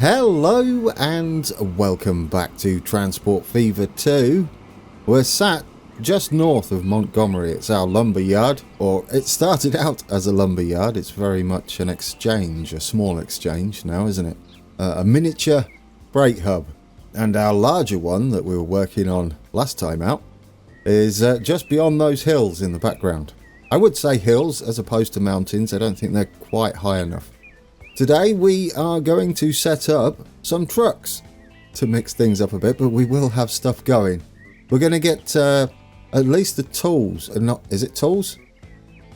Hello and welcome back to Transport Fever 2. We're sat just north of Montgomery. It's our lumber yard, or it started out as a lumber yard. It's very much an exchange, a small exchange now, isn't it? A miniature freight hub. And our larger one that we were working on last time out is just beyond those hills in the background. I would say hills as opposed to mountains. I don't think they're quite high enough. Today we are going to set up some trucks to mix things up a bit, but we will have stuff going. We're going to get at least the tools. Is it tools?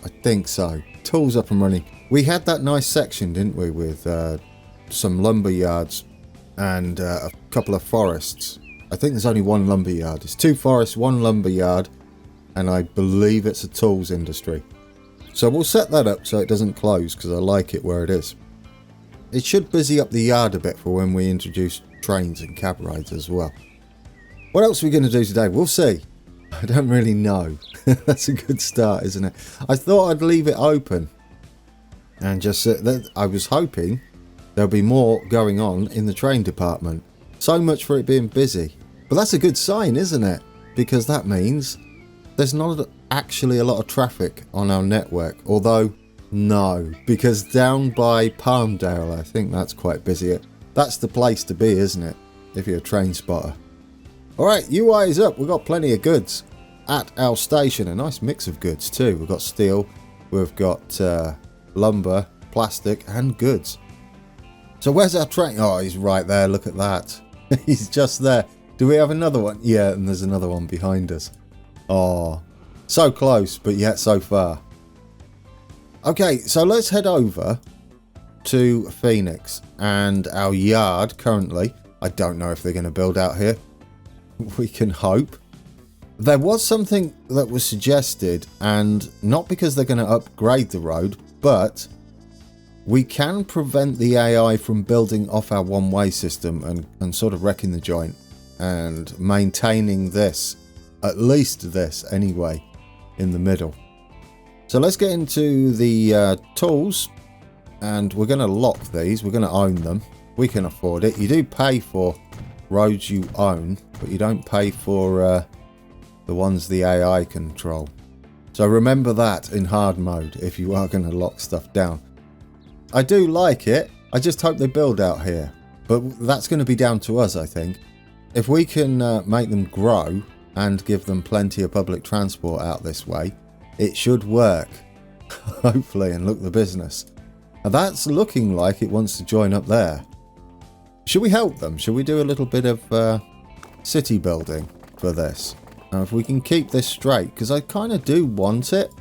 I think so. Tools up and running. We had that nice section, didn't we, with some lumber yards and a couple of forests. I think there's only one lumber yard. It's 2 forests, 1 lumber yard, and I believe it's a tools industry. So we'll set that up so it doesn't close because I like it where it is. It should busy up the yard a bit for when we introduce trains and cab rides as well. What else are we going to do today? We'll see. I don't really know. That's a good start, isn't it? I thought I'd leave it open and just I was hoping there'll be more going on in the train department. So much for it being busy. But that's a good sign, isn't it? Because that means there's not actually a lot of traffic on our network. Although, no, because down by Palmdale, I think that's quite busy. That's the place to be, isn't it? If you're a train spotter. Alright, you eyes up. We've got plenty of goods at our station. A nice mix of goods too. We've got steel, we've got lumber, plastic and goods. So where's our train? Oh, he's right there. Look at that. He's just there. Do we have another one? Yeah, and there's another one behind us. Oh, so close, but yet so far. Okay, so let's head over to Phoenix and our yard currently. I don't know if they're going to build out here. We can hope. There was something that was suggested, and not because they're going to upgrade the road, but we can prevent the AI from building off our one-way system and sort of wrecking the joint and maintaining this, at least this anyway, in the middle. So let's get into the tools, and we're going to lock these. We're going to own them. We can afford it. You do pay for roads you own, but you don't pay for the ones the AI control. So remember that in hard mode if you are going to lock stuff down. I do like it. I just hope they build out here. But that's going to be down to us, I think. If we can make them grow and give them plenty of public transport out this way, it should work, hopefully, and look the business. And that's looking like it wants to join up there. Should we help them? Should we do a little bit of city building for this? Now, if we can keep this straight, because I kind of do want it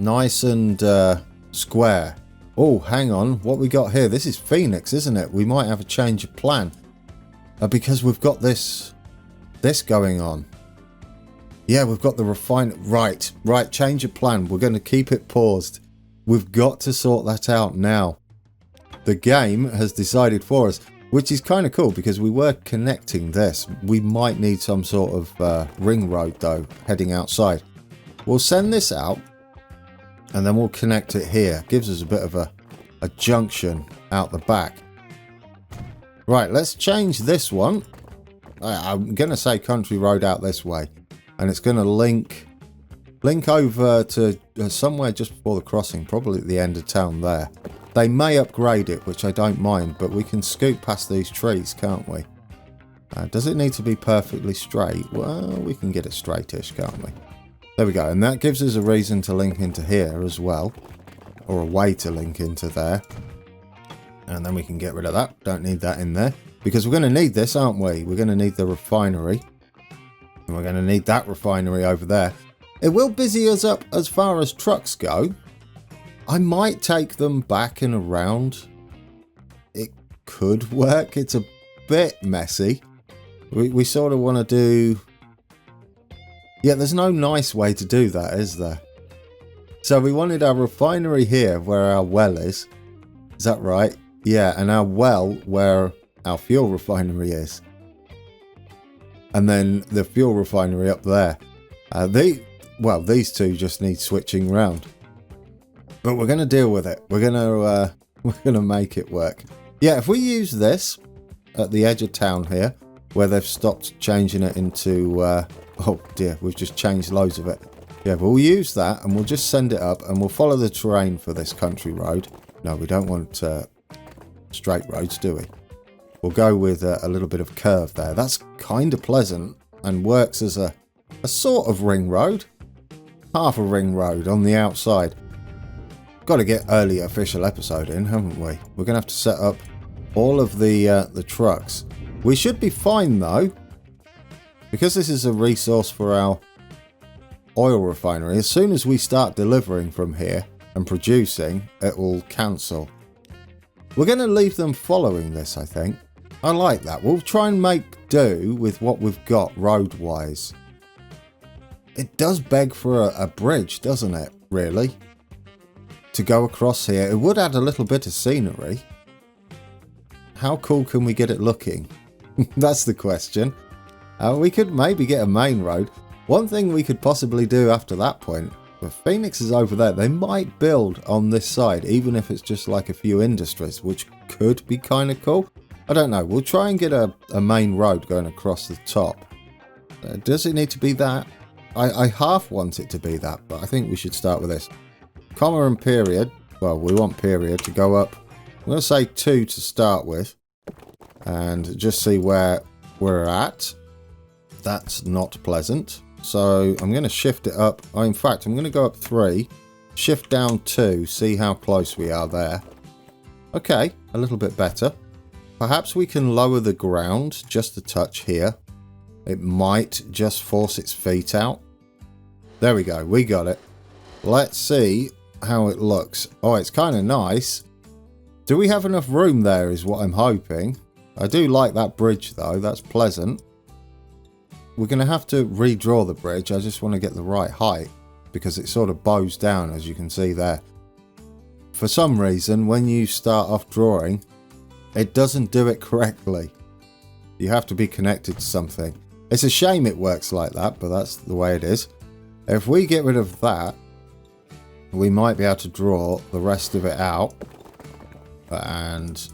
nice and square. Oh, hang on. What we got here? This is Phoenix, isn't it? We might have a change of plan because we've got this going on. Yeah, we've got the refine. Right. Change of plan. We're going to keep it paused. We've got to sort that out now. The game has decided for us, which is kind of cool because we were connecting this. We might need some sort of ring road though, heading outside. We'll send this out and then we'll connect it here. Gives us a bit of a junction out the back. Right, let's change this one. I'm going to say country road out this way. And it's going to link over to somewhere just before the crossing, probably at the end of town there. They may upgrade it, which I don't mind, but we can scoot past these trees, can't we? Does it need to be perfectly straight? Well, we can get it straightish, can't we? There we go, and that gives us a reason to link into here as well, or a way to link into there. And then we can get rid of that. Don't need that in there, because we're going to need this, aren't we? We're going to need the refinery. And we're going to need that refinery over there. It will busy us up as far as trucks go. I might take them back and around. It could work. It's a bit messy. We sort of want to do... Yeah, there's no nice way to do that, is there? So we wanted our refinery here where our well is. Is that right? Yeah, and our well where our fuel refinery is. And then the fuel refinery up there. These two just need switching round. But we're going to deal with it. We're going to make it work. Yeah, if we use this at the edge of town here, where they've stopped changing it into... oh dear, we've just changed loads of it. Yeah, we'll use that and we'll just send it up and we'll follow the terrain for this country road. No, we don't want straight roads, do we? We'll go with a little bit of curve there. That's kind of pleasant and works as a sort of ring road. Half a ring road on the outside. Got to get early official episode in, haven't we? We're going to have to set up all of the trucks. We should be fine though, because this is a resource for our oil refinery. As soon as we start delivering from here and producing, it will cancel. We're going to leave them following this, I think. I like that. We'll try and make do with what we've got road-wise. It does beg for a bridge, doesn't it, really? To go across here. It would add a little bit of scenery. How cool can we get it looking? That's the question. We could maybe get a main road. One thing we could possibly do after that point, if Phoenix is over there, they might build on this side, even if it's just like a few industries, which could be kind of cool. I don't know. We'll try and get a main road going across the top. Does it need to be that? I half want it to be that, but I think we should start with this. Comma and period. Well, we want period to go up. I'm going to say 2 to start with. And just see where we're at. That's not pleasant. So I'm going to shift it up. Oh, in fact, I'm going to go up 3. Shift down 2. See how close we are there. Okay, a little bit better. Perhaps we can lower the ground just a touch here. It might just force its feet out. There we go. We got it. Let's see how it looks. Oh, it's kind of nice. Do we have enough room there is what I'm hoping. I do like that bridge though. That's pleasant. We're going to have to redraw the bridge. I just want to get the right height because it sort of bows down, as you can see there. For some reason, when you start off drawing, it doesn't do it correctly. You have to be connected to something. It's a shame it works like that, but that's the way it is. If we get rid of that, we might be able to draw the rest of it out. And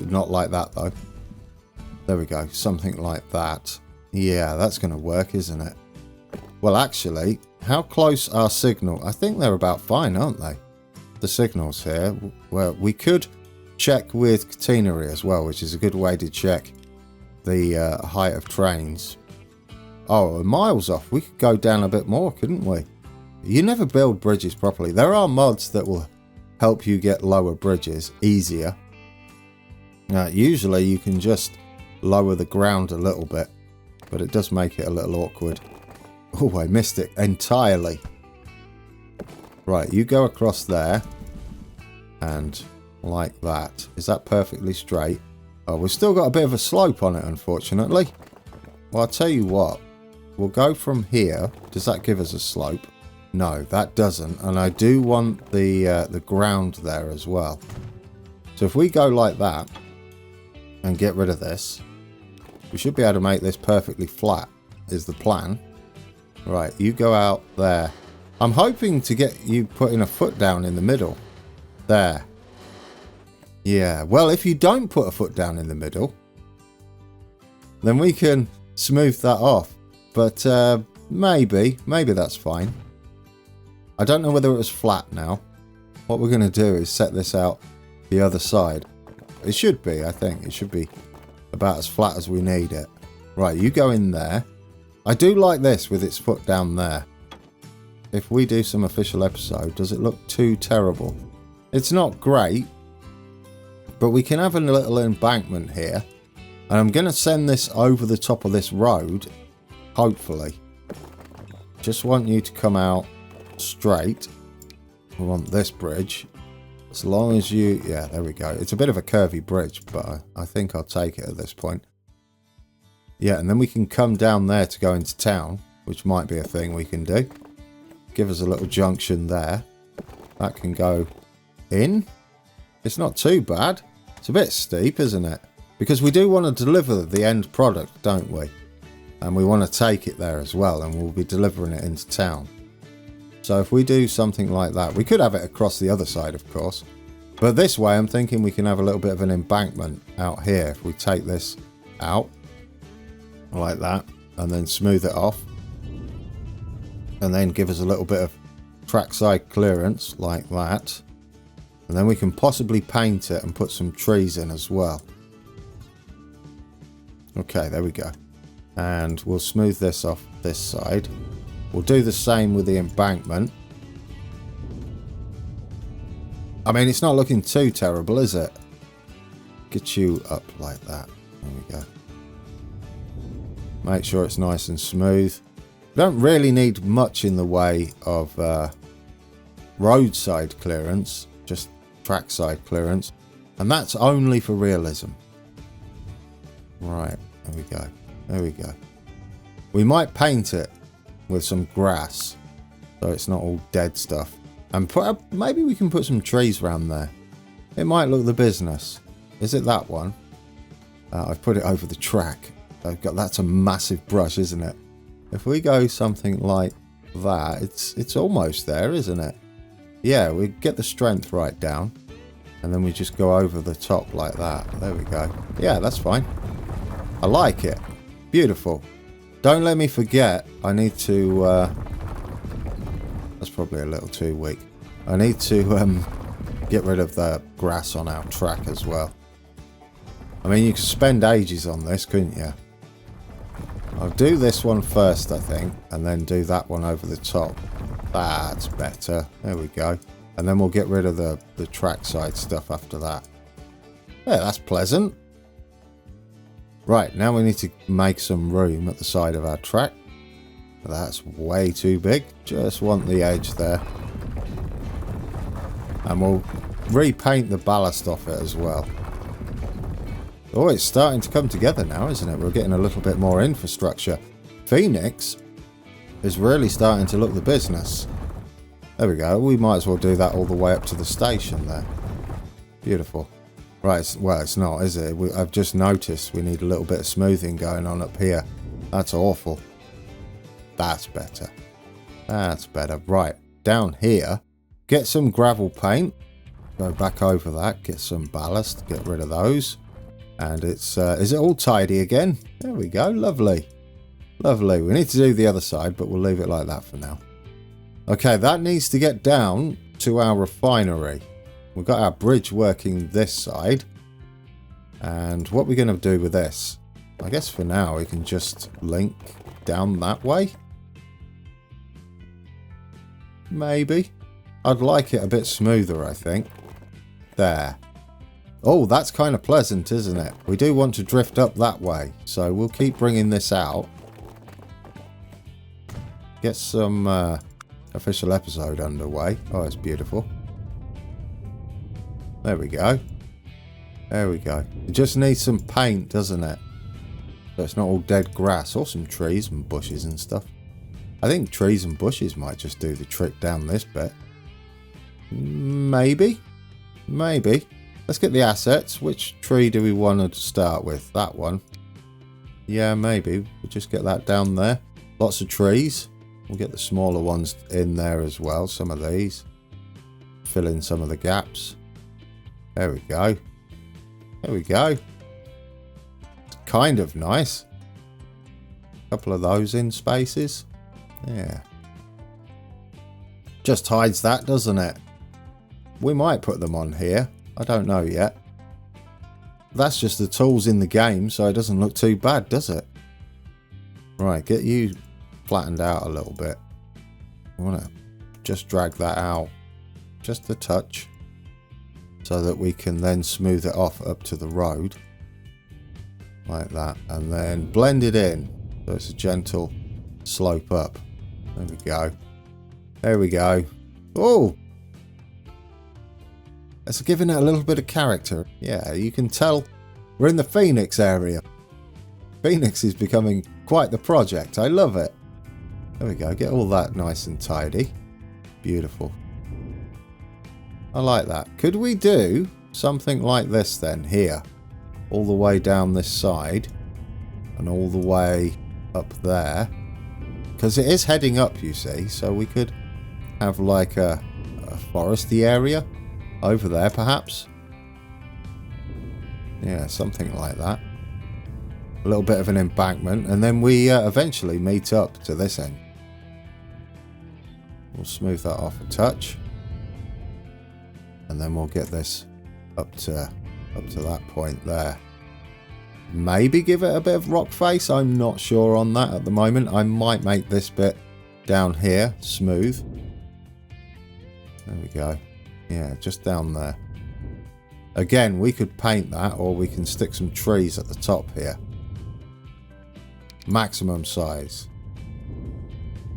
not like that though. There we go. Something like that. Yeah, that's going to work, isn't it? Well, actually, how close are signal? I think they're about fine, aren't they? The signals here. Well, we could check with catenary as well, which is a good way to check the height of trains. Oh, miles off. We could go down a bit more, couldn't we? You never build bridges properly. There are mods that will help you get lower bridges easier. Usually you can just lower the ground a little bit, but it does make it a little awkward. Oh, I missed it entirely. Right, you go across there and like that. Is that perfectly straight? Oh, we've still got a bit of a slope on it, unfortunately. Well, I'll tell you what. We'll go from here. Does that give us a slope? No, that doesn't. And I do want the ground there as well. So if we go like that and get rid of this, we should be able to make this perfectly flat, is the plan. Right, you go out there. I'm hoping to get you putting a foot down in the middle. There. Yeah, well, if you don't put a foot down in the middle, then we can smooth that off. But maybe that's fine. I don't know whether it was flat now. What we're going to do is set this out the other side. It should be, I think. It should be about as flat as we need it. Right, you go in there. I do like this with its foot down there. If we do some official episode, does it look too terrible? It's not great, but we can have a little embankment here. And I'm going to send this over the top of this road, hopefully. Just want you to come out straight. We want this bridge. As long as you... Yeah, there we go. It's a bit of a curvy bridge, but I think I'll take it at this point. Yeah, and then we can come down there to go into town, which might be a thing we can do. Give us a little junction there. That can go in. It's not too bad. It's a bit steep, isn't it? Because we do want to deliver the end product, don't we? And we want to take it there as well, and we'll be delivering it into town. So if we do something like that, we could have it across the other side, of course. But this way, I'm thinking we can have a little bit of an embankment out here. If we take this out like that and then smooth it off and then give us a little bit of trackside clearance like that. And then we can possibly paint it and put some trees in as well. Okay, there we go. And we'll smooth this off this side. We'll do the same with the embankment. I mean, it's not looking too terrible, is it? Get you up like that. There we go. Make sure it's nice and smooth. Don't really need much in the way of roadside clearance, just trackside clearance. And that's only for realism. Right, there we go. There we go. We might paint it with some grass so it's not all dead stuff. And maybe we can put some trees around there. It might look the business. Is it that one? I've put it over the track. That's a massive brush, isn't it? If we go something like that, it's almost there, isn't it? Yeah, we get the strength right down. And then we just go over the top like that. There we go. Yeah, that's fine. I like it. Beautiful. Don't let me forget, I need to... that's probably a little too weak. I need to get rid of the grass on our track as well. I mean, you could spend ages on this, couldn't you? I'll do this one first, I think, and then do that one over the top. That's better. There we go. And then we'll get rid of the trackside stuff after that. Yeah, that's pleasant. Right, now we need to make some room at the side of our track. That's way too big. Just want the edge there. And we'll repaint the ballast off it as well. Oh, it's starting to come together now, isn't it? We're getting a little bit more infrastructure. Phoenix is really starting to look the business. There we go. We might as well do that all the way up to the station there. Beautiful. Right, well, it's not, is it? I've just noticed we need a little bit of smoothing going on up here. That's awful. That's better. That's better. Right, down here, get some gravel paint. Go back over that, get some ballast, get rid of those. And it's, is it all tidy again? There we go, lovely. Lovely. We need to do the other side, but we'll leave it like that for now. Okay, that needs to get down to our refinery. We've got our bridge working this side. And what we're going to do with this, I guess for now we can just link down that way. Maybe. I'd like it a bit smoother, I think. There. Oh, that's kind of pleasant, isn't it? We do want to drift up that way, so we'll keep bringing this out. Get some official episode underway. Oh, it's beautiful. There we go. There we go. It just needs some paint, doesn't it? So it's not all dead grass, or some trees and bushes and stuff. I think trees and bushes might just do the trick down this bit. Maybe. Maybe. Let's get the assets. Which tree do we want to start with? That one. Yeah, maybe. We'll just get that down there. Lots of trees. We'll get the smaller ones in there as well. Some of these. Fill in some of the gaps. There we go. There we go. It's kind of nice. A couple of those in spaces. Yeah. Just hides that, doesn't it? We might put them on here. I don't know yet. That's just the tools in the game, so it doesn't look too bad, does it? Right, get you flattened out a little bit. I want to just drag that out. Just a touch. So that we can then smooth it off up to the road. Like that. And then blend it in. So it's a gentle slope up. There we go. There we go. Oh! It's giving it a little bit of character. Yeah, you can tell we're in the Phoenix area. Phoenix is becoming quite the project. I love it. There we go. Get all that nice and tidy. Beautiful. I like that. Could we do something like this then here? All the way down this side. And all the way up there. Because it is heading up, you see. So we could have like a foresty area. over there perhaps. Yeah, something like that. A little bit of an embankment, and then we eventually meet up to this end. We'll smooth that off a touch, and then we'll get this up to that point there. Maybe give it a bit of rock face. I'm not sure on that at the moment. I might make this bit down here smooth. There we go. Yeah, just down there. Again, we could paint that, or we can stick some trees at the top here. Maximum size.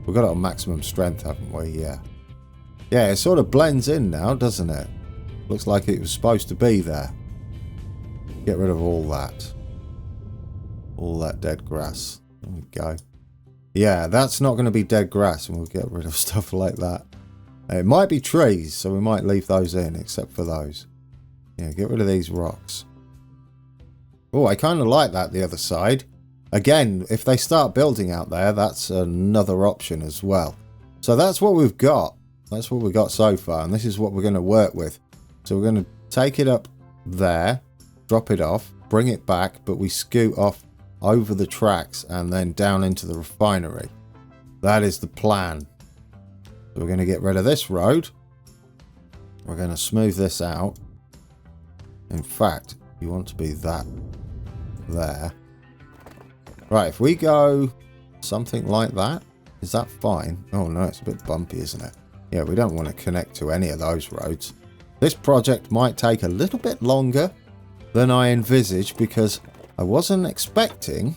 We've got it on maximum strength, haven't we? Yeah. Yeah, it sort of blends in now, doesn't it? Looks like it was supposed to be there. Get rid of all that. All that dead grass. There we go. Yeah, that's not going to be dead grass, and we'll get rid of stuff like that. It might be trees, so we might leave those in, except for those. Yeah, get rid of these rocks. Oh, I kind of like that, the other side. Again, if they start building out there, that's another option as well. So that's what we've got. That's what we've got so far, and this is what we're going to work with. So we're going to take it up there, drop it off, bring it back, but we scoot off over the tracks and then down into the refinery. That is the plan. So we're going to get rid of this road. We're going to smooth this out. In fact, you want to be that there. Right, if we go something like that, is that fine? Oh no, it's a bit bumpy, isn't it? Yeah, we don't want to connect to any of those roads. This project might take a little bit longer than I envisaged because I wasn't expecting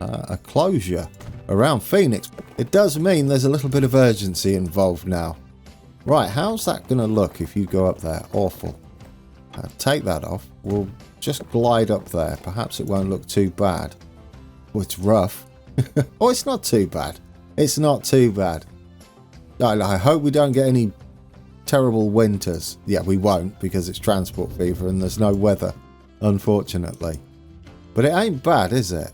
a closure around Phoenix. It does mean there's a little bit of urgency involved now. Right, how's that going to look if you go up there? Awful. Take that off. We'll just glide up there. Perhaps it won't look too bad. Oh, it's rough. Oh, it's not too bad. It's not too bad. I hope we don't get any terrible winters. Yeah, we won't because it's transport fever and there's no weather, unfortunately. But it ain't bad, is it?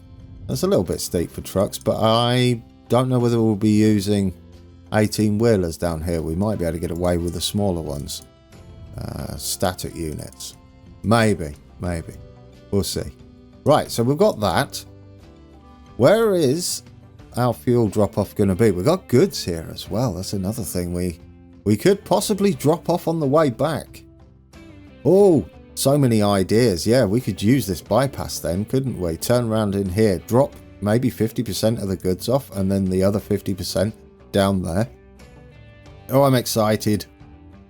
That's a little bit steep for trucks, but I don't know whether we'll be using 18-wheelers down here. We might be able to get away with the smaller ones. Static units. Maybe. We'll see. Right, so we've got that. Where is our fuel drop-off going to be? We've got goods here as well. That's another thing we could possibly drop off on the way back. Oh, so many ideas. Yeah, we could use this bypass then, couldn't we? Turn around in here, drop maybe 50% of the goods off, and then the other 50% down there. Oh, I'm excited.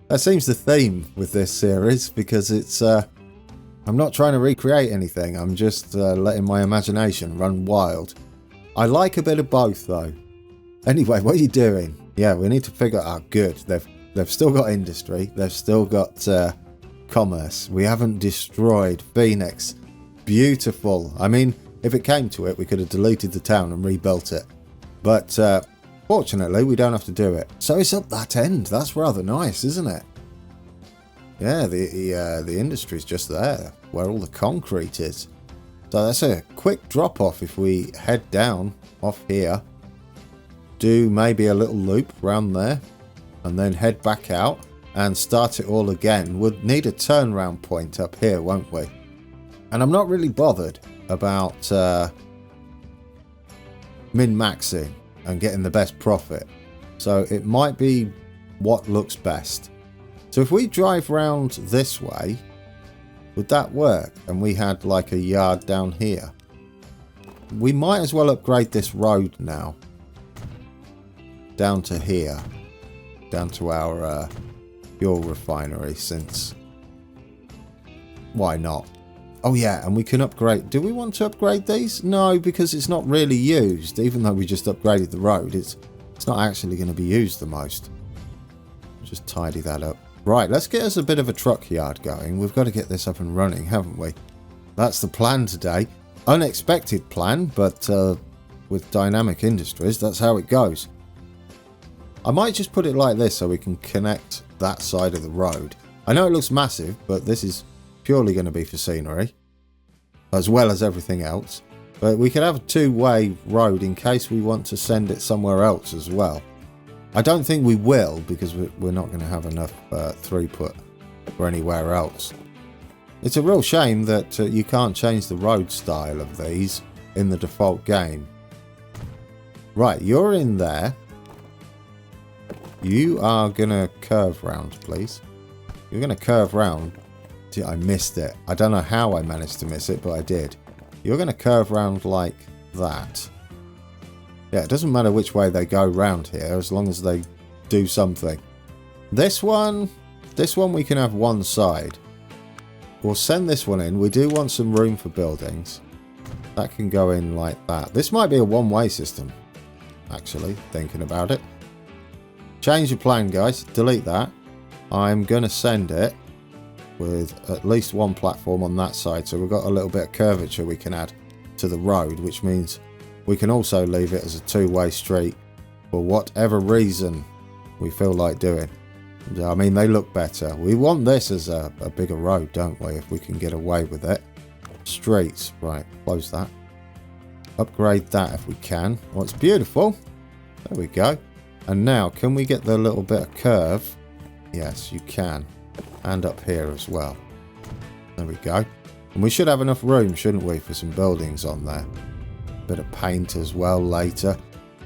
That seems the theme with this series because it's I'm not trying to recreate anything. I'm just letting my imagination run wild. I like a bit of both though. Anyway, what are you doing? Yeah, we need to figure out good. They've still got industry. They've still got commerce. We haven't destroyed Phoenix. Beautiful. I mean, if it came to it, we could have deleted the town and rebuilt it. But fortunately, we don't have to do it. So it's up that end. That's rather nice, isn't it? Yeah, the industry's just there, where all the concrete is. So that's a quick drop-off if we head down off here. Do maybe a little loop round there, and then head back out and start it all again. We'll need a turnaround point up here, won't we? And I'm not really bothered about min-maxing and getting the best profit. So it might be what looks best. So if we drive round this way, would that work? And we had like a yard down here. We might as well upgrade this road now. Down to here. Down to our fuel refinery, since... Why not? Oh yeah, and we can upgrade... Do we want to upgrade these? No, because it's not really used. Even though we just upgraded the road, it's not actually going to be used the most. Just tidy that up. Right, let's get us a bit of a truck yard going. We've got to get this up and running, haven't we? That's the plan today. Unexpected plan, but with Dynamic Industries, that's how it goes. I might just put it like this so we can connect that side of the road. I know it looks massive, but this is purely going to be for scenery, as well as everything else. But we could have a two-way road in case we want to send it somewhere else as well. I don't think we will, because we're not going to have enough throughput or anywhere else. It's a real shame that you can't change the road style of these in the default game. Right, you're in there. You are going to curve round, please. You're going to curve round. I missed it. I don't know how I managed to miss it, but I did. You're going to curve round like that. Yeah, it doesn't matter which way they go round here, as long as they do something. This one we can have one side. We'll send this one in. We do want some room for buildings. That can go in like that. This might be a one-way system, actually, thinking about it. Change your plan, guys. Delete that. I'm going to send it with at least one platform on that side, so we've got a little bit of curvature we can add to the road, which means we can also leave it as a two-way street for whatever reason we feel like doing. I mean, they look better. We want this as a bigger road, don't we, if we can get away with it. Streets, right, close that. Upgrade that if we can. Well, it's beautiful. There we go. And now, can we get the little bit of curve? Yes, you can. And up here as well. There we go. And we should have enough room, shouldn't we, for some buildings on there. Bit of paint as well later.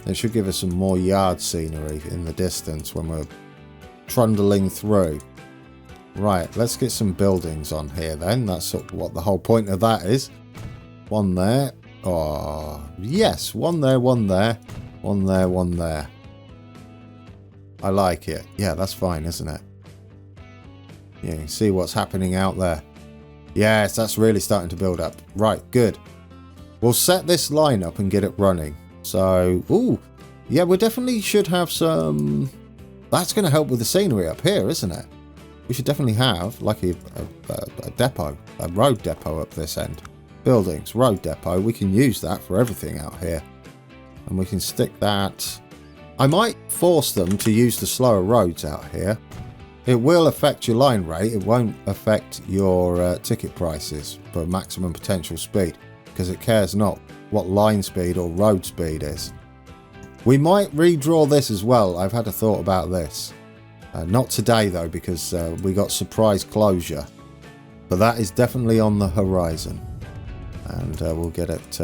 It should give us some more yard scenery in the distance when we're trundling through. Right, let's get some buildings on here then. That's sort of what the whole point of that is. One there. Oh, yes. One there, one there. One there, one there. I like it. Yeah, that's fine, isn't it? Yeah, you can see what's happening out there. Yes, that's really starting to build up. Right, good. We'll set this line up and get it running. So, ooh, yeah, we definitely should have some... That's going to help with the scenery up here, isn't it? We should definitely have, like a depot, a road depot up this end. Buildings, road depot, we can use that for everything out here. And we can stick that... I might force them to use the slower roads out here. It will affect your line rate. It won't affect your ticket prices for maximum potential speed, because it cares not what line speed or road speed is. We might redraw this as well. I've had a thought about this. Not today though, because we got surprise closure. But that is definitely on the horizon. And we'll get it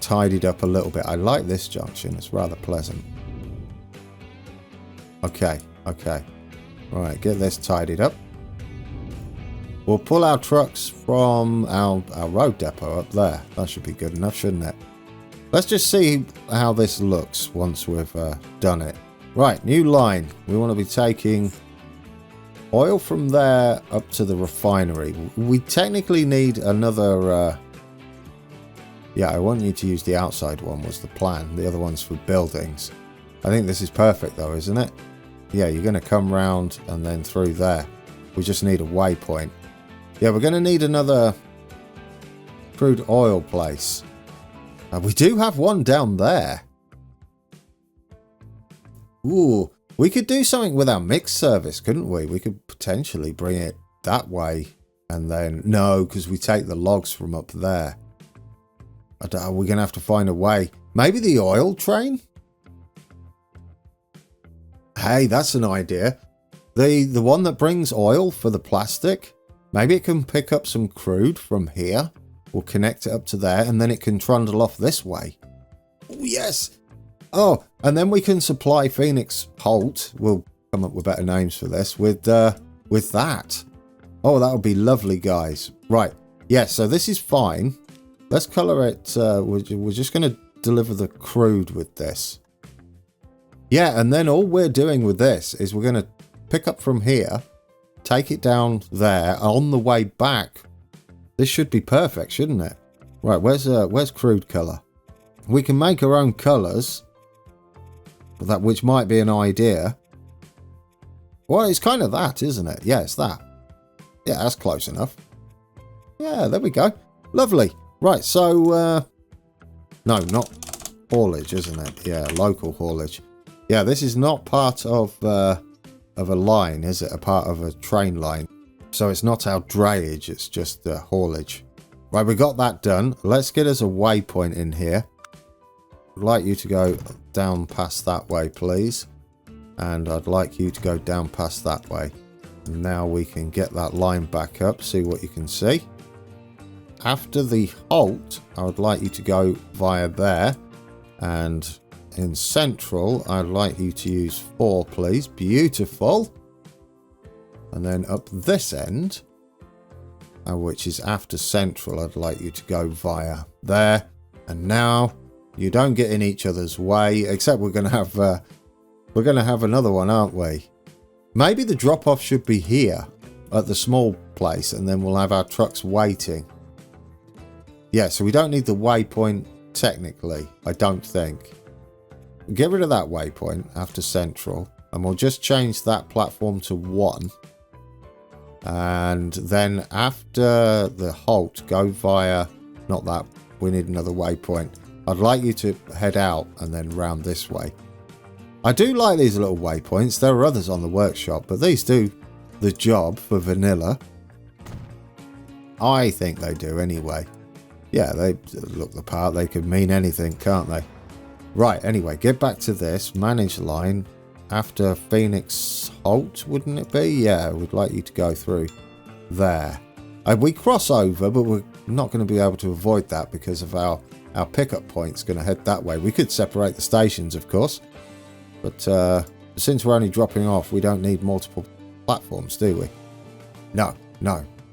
tidied up a little bit. I like this junction. It's rather pleasant. Okay. Okay. Right, get this tidied up. We'll pull our trucks from our road depot up there. That should be good enough, shouldn't it? Let's just see how this looks once we've done it. Right, new line. We want to be taking oil from there up to the refinery. We technically need another... Yeah, I want you to use the outside one was the plan. The other one's for buildings. I think this is perfect though, isn't it? Yeah, you're going to come round and then through there. We just need a waypoint. Yeah, we're going to need another crude oil place. We do have one down there. Ooh, we could do something with our mix service, couldn't we? We could potentially bring it that way. And then, no, because we take the logs from up there. We're going to have to find a way. Maybe the oil train? Hey, that's an idea. The one that brings oil for the plastic. Maybe it can pick up some crude from here. We'll connect it up to there, and then it can trundle off this way. Oh, yes. Oh, and then we can supply Phoenix Holt. We'll come up with better names for this with that. Oh, that would be lovely, guys. Right. Yeah, so this is fine. Let's colour it. We're just going to deliver the crude with this. Yeah, and then all we're doing with this is we're going to pick up from here, take it down there, on the way back. This should be perfect, shouldn't it? Right, where's crude colour? We can make our own colours, which might be an idea. Well, it's kind of that, isn't it? Yeah, it's that. Yeah, that's close enough. Yeah, there we go. Lovely. Right, so... no, not haulage, isn't it? Yeah, local haulage. Yeah, this is not part of a line, is it? A part of a train line. So it's not our drayage, it's just the haulage. Right, we got that done. Let's get us a waypoint in here. I'd like you to go down past that way, please. And I'd like you to go down past that way. Now we can get that line back up, see what you can see. After the halt, I would like you to go via there. And in central, I'd like you to use 4, please. Beautiful. And then up this end, which is after central, I'd like you to go via there. And now you don't get in each other's way, except we're going to have another one, aren't we? Maybe the drop-off should be here at the small place, and then we'll have our trucks waiting. Yeah, so we don't need the waypoint technically, I don't think. Get rid of that waypoint after central, and we'll just change that platform to 1. And then after the halt, go via, not that, we need another waypoint. I'd like you to head out and then round this way. I do like these little waypoints. There are others on the workshop, but these do the job for vanilla. I think they do anyway. Yeah, they look the part. They could mean anything, can't they? Right, anyway, get back to this. Manage line after Phoenix halt, wouldn't it be? Yeah, we'd like you to go through there. We cross over, but we're not going to be able to avoid that because of our pickup point's going to head that way. We could separate the stations, of course. But since we're only dropping off, we don't need multiple platforms, do we? No.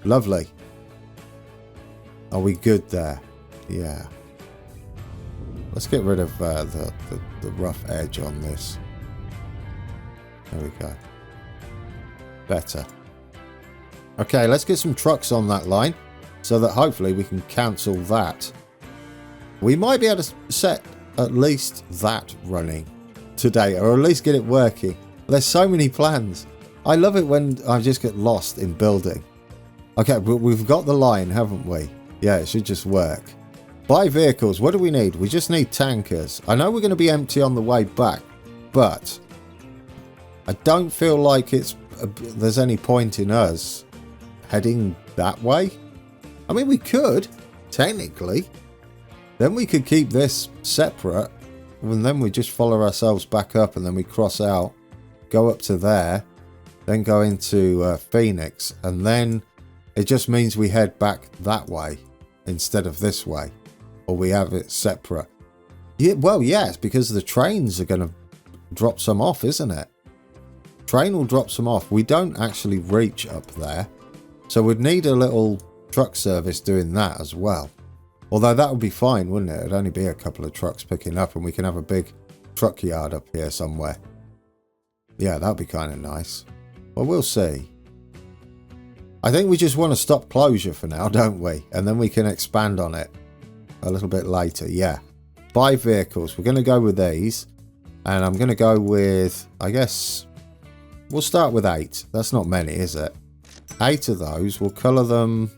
Lovely. Are we good there? Yeah. Let's get rid of the rough edge on this. There we go. Better. Okay, let's get some trucks on that line so that hopefully we can cancel that. We might be able to set at least that running today, or at least get it working. There's so many plans. I love it when I just get lost in building. Okay, but we've got the line, haven't we? Yeah, it should just work. Buy vehicles. What do we need? We just need tankers. I know we're going to be empty on the way back, but I don't feel like there's any point in us heading that way. I mean, we could, technically. Then we could keep this separate, and then we just follow ourselves back up, and then we cross out, go up to there, then go into Phoenix, and then it just means we head back that way instead of this way, or we have it separate. Yeah, well, yes, because the trains are going to drop some off, isn't it? Train will drop some off. We don't actually reach up there, so we'd need a little truck service doing that as well. Although that would be fine, wouldn't it? It'd only be a couple of trucks picking up, and we can have a big truck yard up here somewhere. Yeah, that'd be kind of nice. Well, we'll see. I think we just want to stop closure for now, don't we? And then we can expand on it a little bit later. Yeah. Buy vehicles. We're going to go with these. And I'm going to go with, I guess, we'll start with 8. That's not many, is it? 8 of those. We'll colour them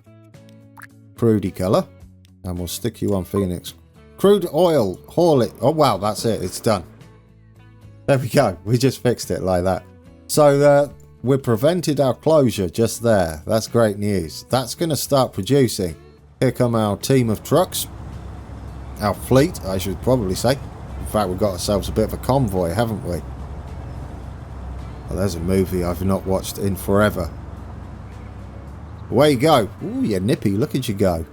crudy colour. And we'll stick you on Phoenix. Crude oil. Haul it. Oh, wow. That's it. It's done. There we go. We just fixed it like that. So, we prevented our closure just there. That's great news. That's going to start producing. Here come our team of trucks. Our fleet, I should probably say. In fact, we've got ourselves a bit of a convoy, haven't we? Well, there's a movie I've not watched in forever. Away you go. Ooh, you're nippy. Look at you go.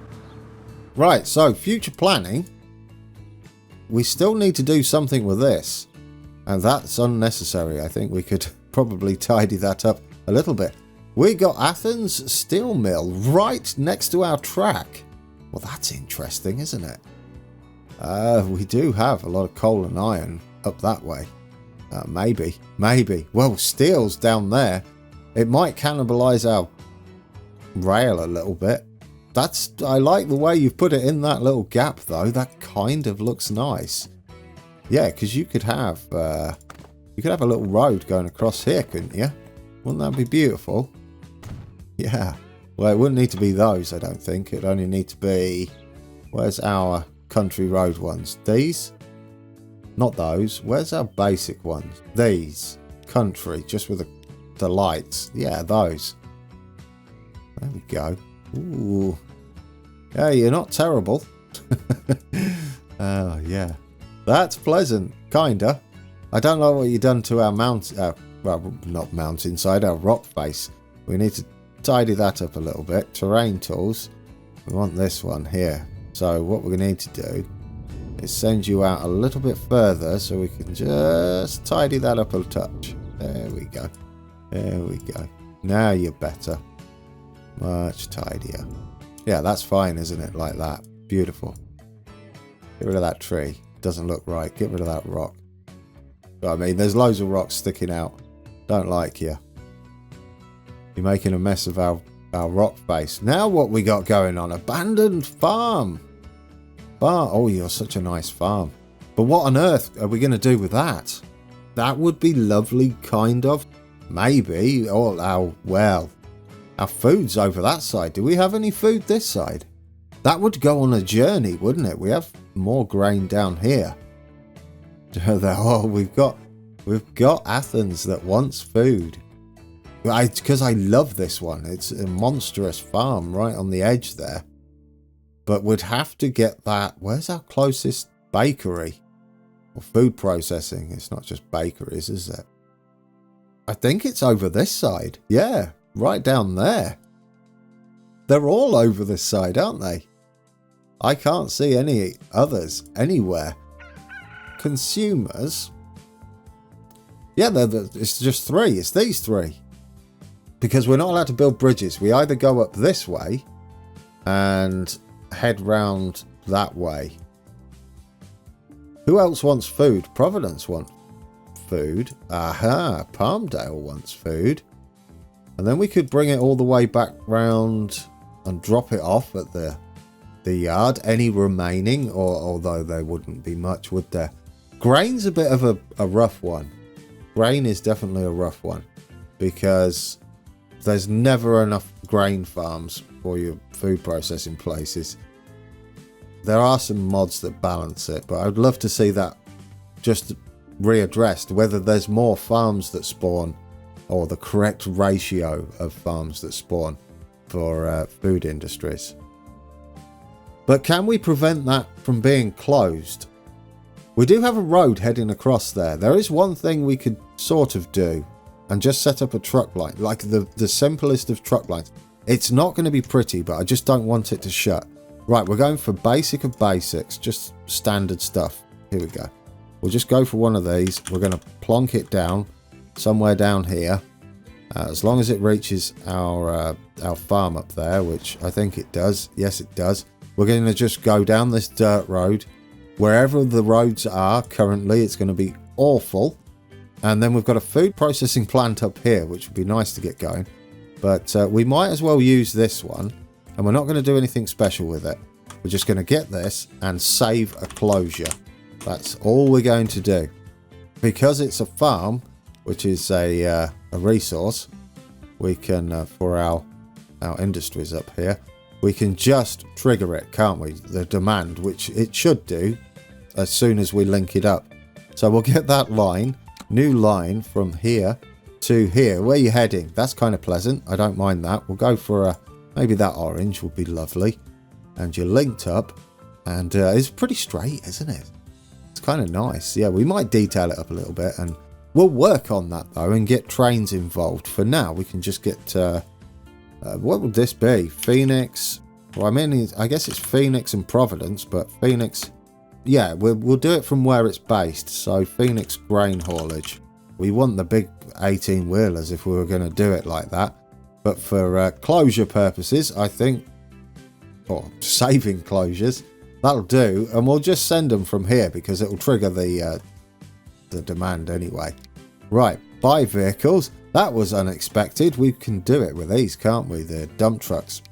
Right, so future planning. We still need to do something with this. And that's unnecessary. I think we could probably tidy that up a little bit. We got Athens Steel Mill right next to our track. Well, that's interesting, isn't it? We do have a lot of coal and iron up that way. Maybe. Well, steel's down there. It might cannibalize our rail a little bit. I like the way you've put it in that little gap, though. That kind of looks nice. Yeah, because you could have a little road going across here, couldn't you? Wouldn't that be beautiful? Yeah. Well, it wouldn't need to be those, I don't think. It'd only need to be... Where's our country road ones? These? Not those. Where's our basic ones? These. Country, just with the lights. Yeah, those. There we go. Ooh. Yeah, you're not terrible. Oh, yeah. That's pleasant. Kinda. I don't know what you've done to our well, not mountainside, our rock face. We need to tidy that up a little bit. Terrain tools. We want this one here. So what we're going to need to do is send you out a little bit further so we can just tidy that up a touch. There we go. There we go. Now you're better. Much tidier. Yeah, that's fine, isn't it? Like that. Beautiful. Get rid of that tree. Doesn't look right. Get rid of that rock. I mean, there's loads of rocks sticking out. Don't like you. You're making a mess of our rock face. Now what we got going on? Abandoned farm. Oh, you're such a nice farm. But what on earth are we going to do with that? That would be lovely, kind of. Maybe. Oh, our food's over that side. Do we have any food this side? That would go on a journey, wouldn't it? We have more grain down here. Oh, we've got Athens that wants food. Because I love this one. It's a monstrous farm right on the edge there. But we'd have to get that. Where's our closest bakery? Or food processing. It's not just bakeries, is it? I think it's over this side. Yeah, right down there. They're all over this side, aren't they? I can't see any others anywhere. Consumers. Yeah, it's just 3. It's these 3. Because we're not allowed to build bridges. We either go up this way and head round that way. Who else wants food? Providence wants food. Aha, Palmdale wants food. And then we could bring it all the way back round and drop it off at the yard. Any remaining, or although there wouldn't be much, would there? Grain's a bit of a rough one. Grain is definitely a rough one because there's never enough grain farms for your food processing places. There are some mods that balance it, but I'd love to see that just readdressed, whether there's more farms that spawn or the correct ratio of farms that spawn for food industries. But can we prevent that from being closed? We do have a road heading across there. There is one thing we could sort of do and just set up a truck line, like the simplest of truck lines. It's not going to be pretty, but I just don't want it to shut. Right, we're going for basic of basics, just standard stuff. Here we go. We'll just go for one of these. We're going to plonk it down somewhere down here. As long as it reaches our farm up there, which I think it does. Yes, it does. We're going to just go down this dirt road. Wherever the roads are currently, it's going to be awful. And then we've got a food processing plant up here, which would be nice to get going. But we might as well use this one. And we're not going to do anything special with it. We're just going to get this and save a closure. That's all we're going to do. Because it's a farm, which is a resource, we can, for our industries up here, we can just trigger it, can't we? The demand, which it should do as soon as we link it up. So we'll get that line, new line from here to here. Where are you heading? That's kind of pleasant. I don't mind that. We'll go for maybe that orange would be lovely. And you're linked up. And it's pretty straight, isn't it? It's kind of nice. Yeah, we might detail it up a little bit. And we'll work on that, though, and get trains involved. For now, we can just get... what would this be? Phoenix? Well, I mean, I guess it's Phoenix and Providence, but Phoenix... Yeah, we'll do it from where it's based. So, Phoenix grain haulage. We want the big 18-wheelers if we were going to do it like that. But for closure purposes, I think... Or saving closures, that'll do. And we'll just send them from here because it'll trigger the demand anyway. Right, buy vehicles. That was unexpected. We can do it with these, can't we? The dump trucks.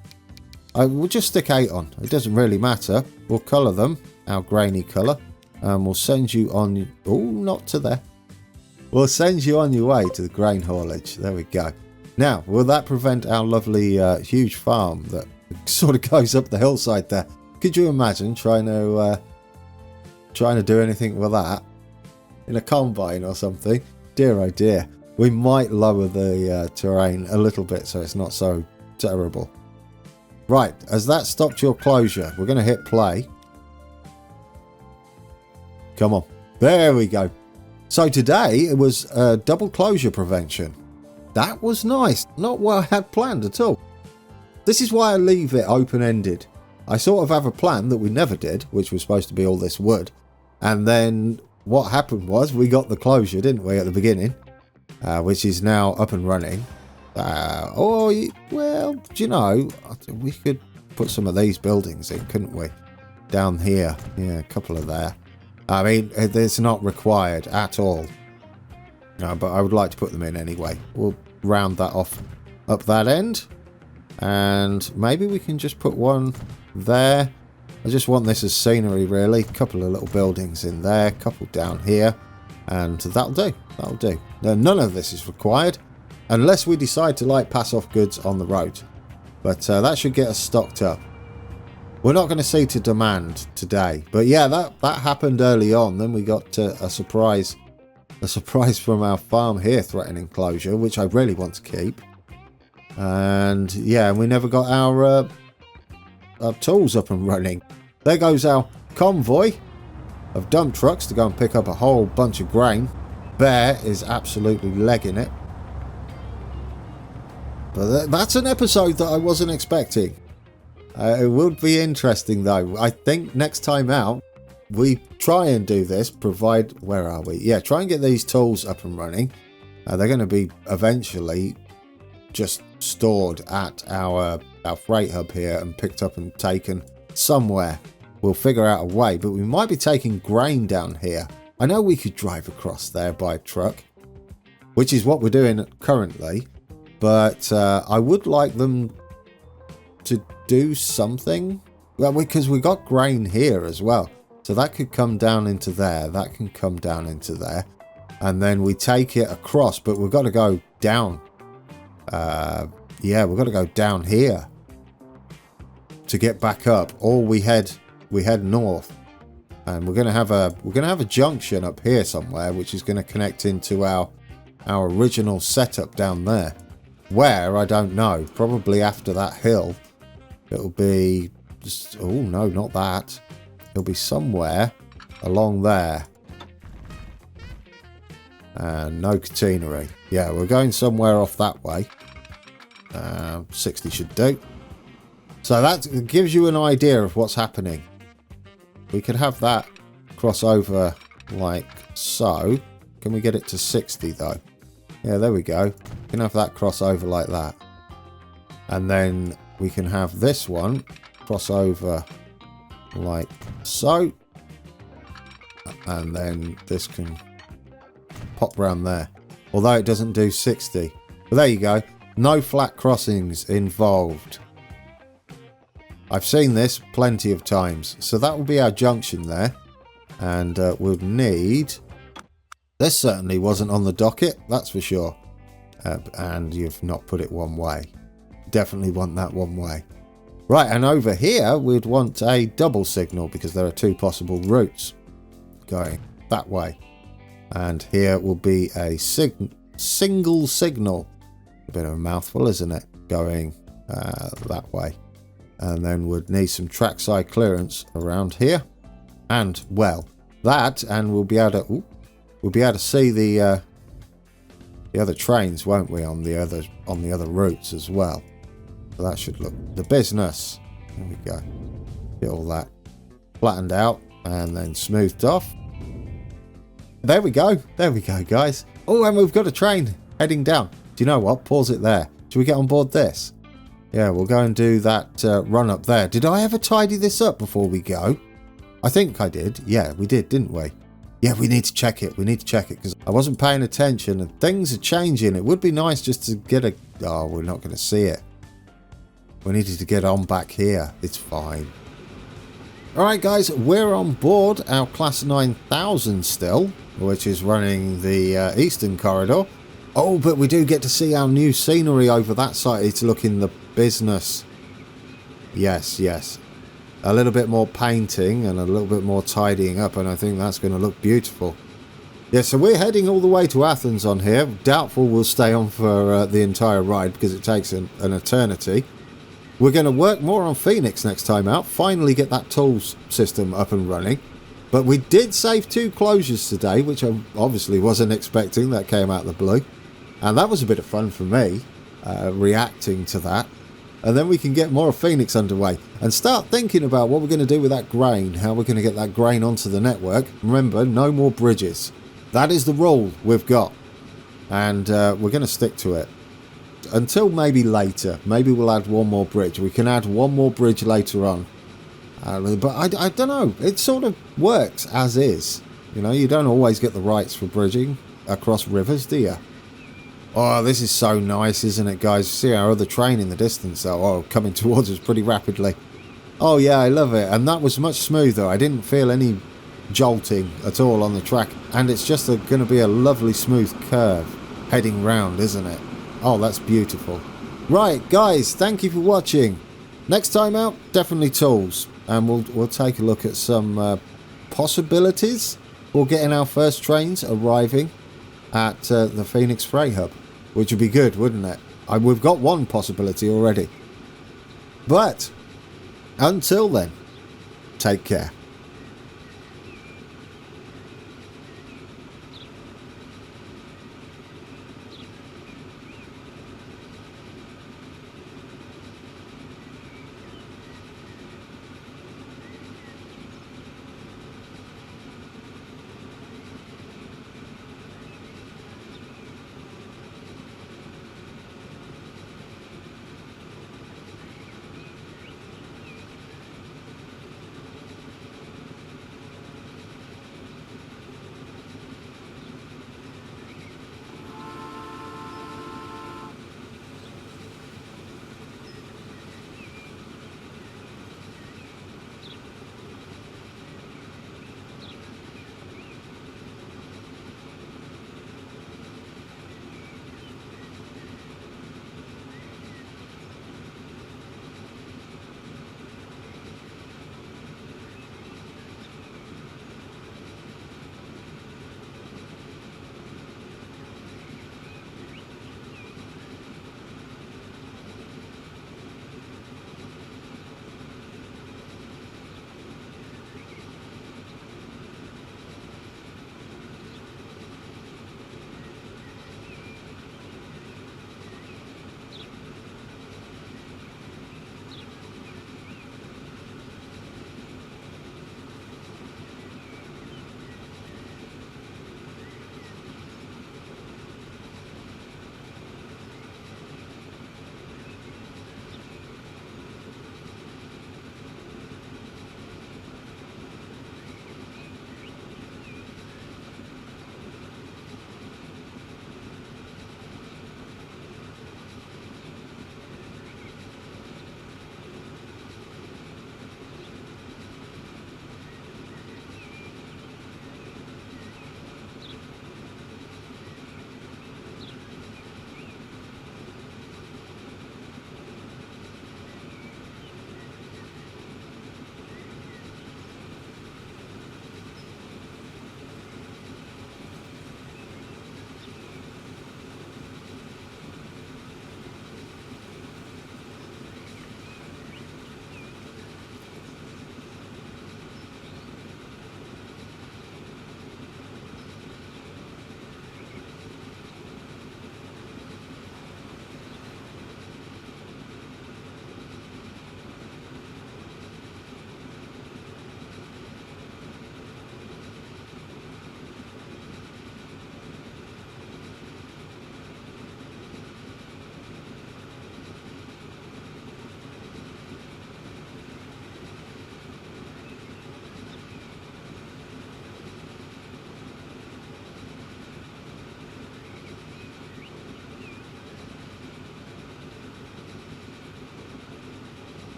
We'll just stick 8 on. It doesn't really matter. We'll colour them, our grainy colour. And we'll send you on... Oh, not to there. We'll send you on your way to the grain haulage. There we go. Now, will that prevent our lovely huge farm that sort of goes up the hillside there? Could you imagine trying to do anything with that? In a combine or something? Dear oh dear. We might lower the terrain a little bit so it's not so terrible. Right, has that stopped your closure? We're going to hit play. Come on. There we go. So today it was double closure prevention. That was nice. Not what I had planned at all. This is why I leave it open-ended. I sort of have a plan that we never did, which was supposed to be all this wood. And then what happened was we got the closure, didn't we, at the beginning? Which is now up and running. Well, do you know, we could put some of these buildings in, couldn't we? Down here. Yeah, a couple of there. I mean, it's not required at all. No, but I would like to put them in anyway. We'll round that off up that end. And maybe we can just put one there. I just want this as scenery, really. A couple of little buildings in there. A couple down here. And that'll do. That'll do. Now, none of this is required. Unless we decide to, like, pass off goods on the road. But that should get us stocked up. We're not going to see to demand today. But yeah, that happened early on. Then we got a surprise from our farm here threatening closure, which I really want to keep. And yeah, we never got our tools up and running. There goes our convoy of dump trucks to go and pick up a whole bunch of grain. Bear is absolutely legging it. But that's an episode that I wasn't expecting. It would be interesting though. I think next time out we try and do this, provide... Where are we? Yeah, try and get these tools up and running. They're going to be eventually just stored at our freight hub here and picked up and taken somewhere. We'll figure out a way, but we might be taking grain down here. I know we could drive across there by truck, which is what we're doing currently, but I would like them to do something. Well, because we got grain here as well. So that could come down into there. That can come down into there. And then we take it across, but we've got to go down. Yeah, we've got to go down here to get back up. Or we head north. And we're gonna have a junction up here somewhere, which is going to connect into our original setup down there. Where, I don't know. Probably after that hill. It'll be just, oh no, not that. It'll be somewhere along there. And no catenary. Yeah, we're going somewhere off that way. 60 should do. So that gives you an idea of what's happening. We could have that cross over like so. Can we get it to 60 though? Yeah, there we go. We can have that cross over like that. And then we can have this one cross over like so. And then this can pop round there. Although it doesn't do 60. But there you go. No flat crossings involved. I've seen this plenty of times. So that will be our junction there. And we'll need... This certainly wasn't on the docket, that's for sure. And you've not put it one way. Definitely want that one way. Right, and over here we'd want a double signal because there are two possible routes going that way. And here will be a single signal. A bit of a mouthful, isn't it? Going that way. And then we'd need some trackside clearance around here. And, well, that, and we'll be able to... Ooh, we'll be able to see the other trains, won't we, on the other routes as well. So that should look the business. There we go. Get all that flattened out and then smoothed off. There we go. There we go, guys. Oh, and we've got a train heading down. Do you know what? Pause it there. Should we get on board this? Yeah, we'll go and do that run up there. Did I ever tidy this up before we go? I think I did. Yeah, we did, didn't we? Yeah, we need to check it. We need to check it because I wasn't paying attention and things are changing. It would be nice just to get a... Oh, we're not going to see it. We needed to get on back here. It's fine. Alright, guys. We're on board our Class 9000 still, which is running the Eastern Corridor. Oh, but we do get to see our new scenery over that side. It's looking the business. Yes, yes. A little bit more painting and a little bit more tidying up, and I think that's going to look beautiful. Yeah, so we're heading all the way to Athens on here. Doubtful we'll stay on for the entire ride because it takes an eternity. We're going to work more on Phoenix next time out. Finally get that tools system up and running. But we did save 2 closures today, which I obviously wasn't expecting. That came out of the blue. And that was a bit of fun for me, reacting to that. And then we can get more of Phoenix underway and start thinking about what we're going to do with that grain, how we're going to get that grain onto the network. Remember, no more bridges. That is the rule we've got. And we're going to stick to it. Until maybe later. Maybe we'll add one more bridge. We can add one more bridge later on. But I don't know. It sort of works as is. You know, you don't always get the rights for bridging across rivers, do you? Oh, this is so nice, isn't it, guys? See our other train in the distance, though. Oh, coming towards us pretty rapidly. Oh, yeah, I love it. And that was much smoother. I didn't feel any jolting at all on the track. And it's just going to be a lovely smooth curve heading round, isn't it? Oh, that's beautiful. Right, guys, thank you for watching. Next time out, definitely tools. And we'll take a look at some possibilities for getting our first trains arriving at the Phoenix Freight Hub, which would be good, wouldn't it? We've got one possibility already. But until then, take care.